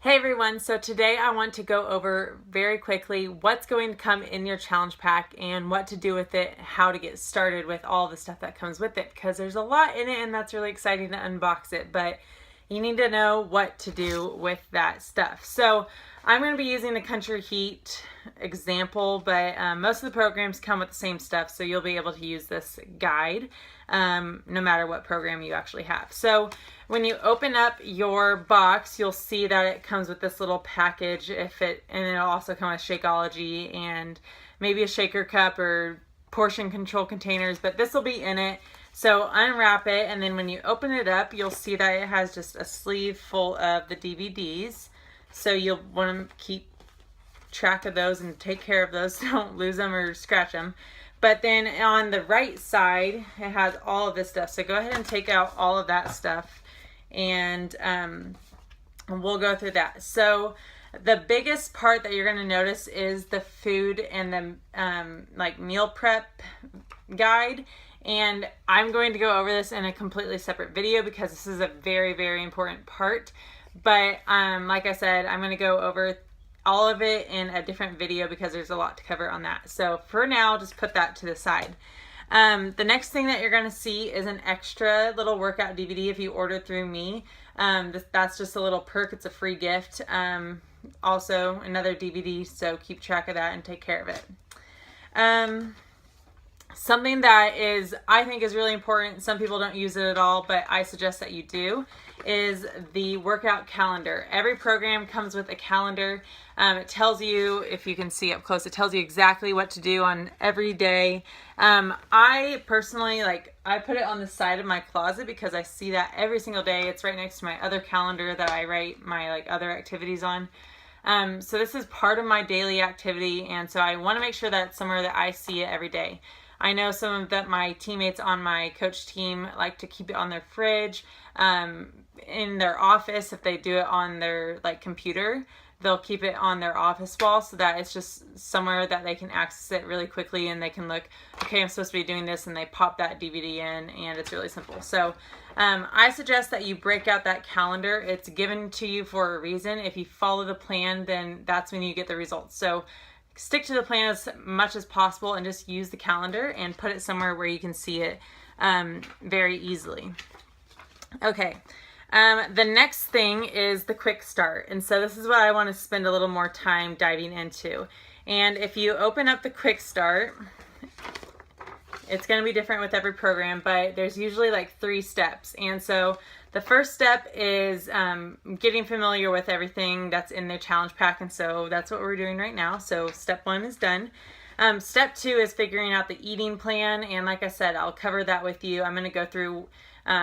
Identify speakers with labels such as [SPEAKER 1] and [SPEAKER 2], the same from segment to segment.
[SPEAKER 1] Hey everyone, so today I want to go over very quickly what's going to come in your challenge pack and what to do with it, how to get started with all the stuff that comes with it, because there's a lot in it and that's really exciting to unbox it, but you need to know what to do with that stuff. So I'm going to be using the Country Heat example, but most of the programs come with the same stuff, so you'll be able to use this guide no matter what program you actually have. So when you open up your box, you'll see that it comes with this little package, and it'll also come with Shakeology and maybe a shaker cup or portion control containers, but this will be in it. So unwrap it, and then when you open it up, you'll see that it has just a sleeve full of the DVDs. So you'll want to keep track of those and take care of those. Don't lose them or scratch them. But then on the right side, it has all of this stuff. So go ahead and take out all of that stuff, and we'll go through that. So the biggest part that you're going to notice is the food and the like meal prep guide. And I'm going to go over this in a completely separate video because this is a very, very important part. But like I said, I'm going to go over all of it in a different video because there's a lot to cover on that. So for now, just put that to the side. The next thing that you're going to see is an extra little workout DVD if you order through me. That's just a little perk. It's a free gift. Also another DVD, so keep track of that and take care of it. Something that I think is really important, some people don't use it at all, but I suggest that you do, is the workout calendar. Every program comes with a calendar. It tells you, if you can see up close, it tells you exactly what to do on every day. I personally, I put it on the side of my closet because I see that every single day. It's right next to my other calendar that I write my other activities on. So this is part of my daily activity, and so I want to make sure that it's somewhere that I see it every day. I know some of my teammates on my coach team like to keep it on their fridge, in their office. If they do it on their computer, they'll keep it on their office wall so that it's just somewhere that they can access it really quickly and they can look, okay, I'm supposed to be doing this, and they pop that DVD in, and it's really simple. So I suggest that you break out that calendar. It's given to you for a reason. If you follow the plan, then that's when you get the results. So stick to the plan as much as possible and just use the calendar and put it somewhere where you can see it very easily. Okay, the next thing is the quick start. And so this is what I want to spend a little more time diving into. And if you open up the quick start, it's going to be different with every program, but there's usually 3 steps. And so the first step is getting familiar with everything that's in the challenge pack, and so that's what we're doing right now. So step 1 is done. Step 2 is figuring out the eating plan, and like I said, I'll cover that with you. I'm going to go through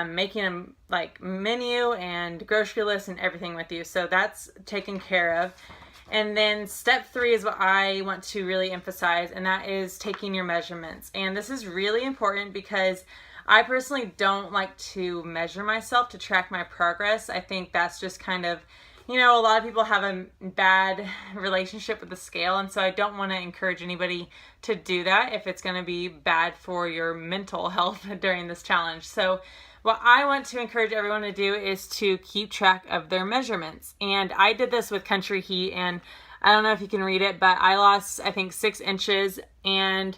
[SPEAKER 1] making a menu and grocery list and everything with you, so that's taken care of. And then step 3 is what I want to really emphasize, and that is taking your measurements. And this is really important because I personally don't like to measure myself to track my progress. I think that's just kind of, a lot of people have a bad relationship with the scale, and so I don't want to encourage anybody to do that if it's going to be bad for your mental health during this challenge. So what I want to encourage everyone to do is to keep track of their measurements. And I did this with Country Heat, and I don't know if you can read it, but I lost, I think, 6 inches, and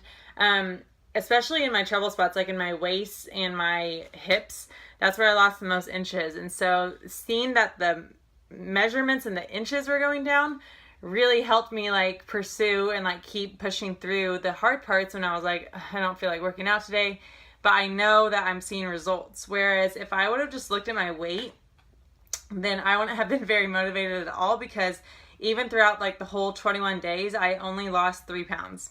[SPEAKER 1] especially in my trouble spots, like in my waist and my hips, that's where I lost the most inches. And so seeing that the measurements and the inches were going down really helped me pursue and keep pushing through the hard parts when I was like, I don't feel like working out today, but I know that I'm seeing results. Whereas if I would have just looked at my weight, then I wouldn't have been very motivated at all, because even throughout the whole 21 days, I only lost 3 pounds.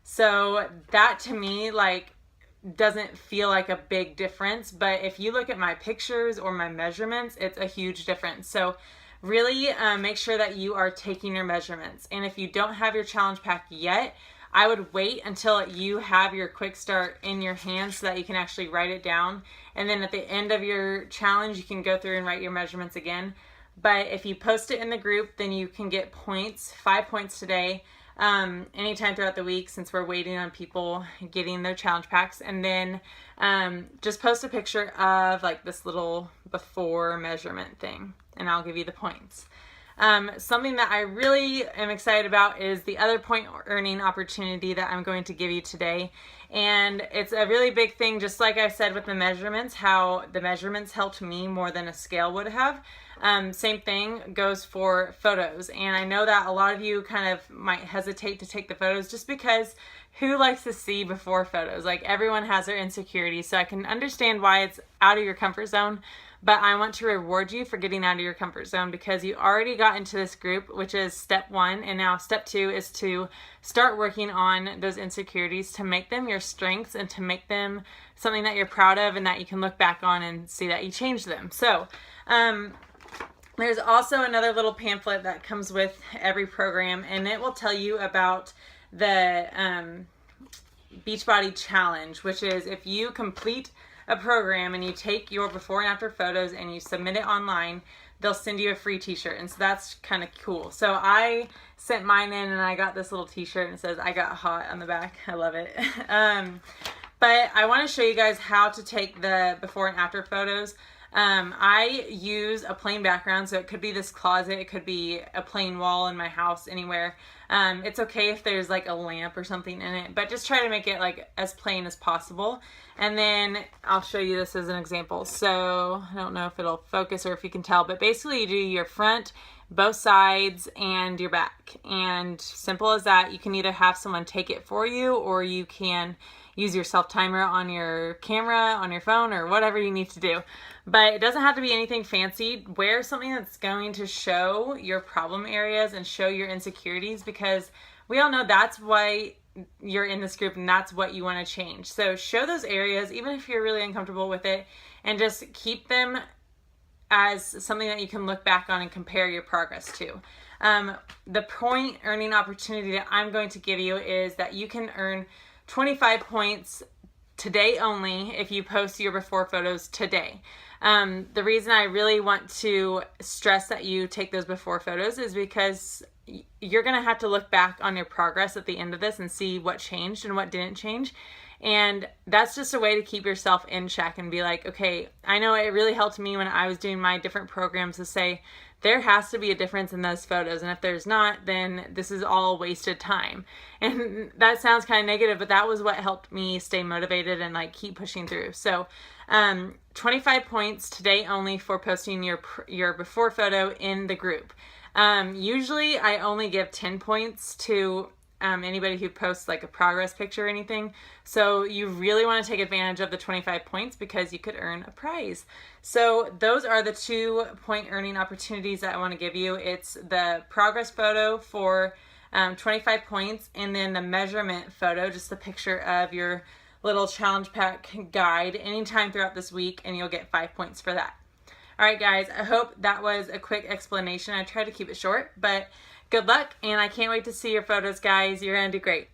[SPEAKER 1] So that to me doesn't feel like a big difference, but if you look at my pictures or my measurements, it's a huge difference. So really make sure that you are taking your measurements. And if you don't have your challenge pack yet, I would wait until you have your quick start in your hands so that you can actually write it down. And then at the end of your challenge, you can go through and write your measurements again. But if you post it in the group, then you can get points, 5 points today, anytime throughout the week, since we're waiting on people getting their challenge packs. And then just post a picture of this little before measurement thing, and I'll give you the points. Something that I really am excited about is the other point earning opportunity that I'm going to give you today. And it's a really big thing, just like I said with the measurements, how the measurements helped me more than a scale would have. Same thing goes for photos. And I know that a lot of you kind of might hesitate to take the photos just because who likes to see before photos? Like, everyone has their insecurities, so I can understand why it's out of your comfort zone. But I want to reward you for getting out of your comfort zone because you already got into this group, which is step 1. And now step 2 is to start working on those insecurities to make them your strengths and to make them something that you're proud of and that you can look back on and see that you changed them. So, there's also another little pamphlet that comes with every program, and it will tell you about the Beachbody Challenge, which is if you complete a program and you take your before and after photos and you submit it online, they'll send you a free t-shirt. And so that's kind of cool. So I sent mine in and I got this little t-shirt and it says I got hot on the back. I love it. But I want to show you guys how to take the before and after photos. I use a plain background, so it could be this closet, it could be a plain wall in my house, anywhere. It's okay if there's like a lamp or something in it, but just try to make it like as plain as possible. And then I'll show you this as an example. So I don't know if it'll focus or if you can tell, but basically you do your front, both sides, and your back. And simple as that. You can either have someone take it for you, or you can use your self-timer on your camera, on your phone, or whatever you need to do. But it doesn't have to be anything fancy. Wear something that's going to show your problem areas and show your insecurities, because we all know that's why you're in this group and that's what you want to change. So show those areas, even if you're really uncomfortable with it, and just keep them as something that you can look back on and compare your progress to. The point earning opportunity that I'm going to give you is that you can earn 25 points today only if you post your before photos today. The reason I really want to stress that you take those before photos is because you're going to have to look back on your progress at the end of this and see what changed and what didn't change. And that's just a way to keep yourself in check and be like, okay, I know it really helped me when I was doing my different programs to say, there has to be a difference in those photos. And if there's not, then this is all wasted time. And that sounds kind of negative, but that was what helped me stay motivated and like keep pushing through. So 25 points today only for posting your before photo in the group. Usually I only give 10 points to anybody who posts like a progress picture or anything. So you really want to take advantage of the 25 points because you could earn a prize. So those are the 2 point earning opportunities that I want to give you. It's the progress photo for 25 points, and then the measurement photo, just the picture of your little challenge pack guide anytime throughout this week, and you'll get 5 points for that. All right, guys, I hope that was a quick explanation. I tried to keep it short, but good luck, and I can't wait to see your photos, guys. You're going to do great.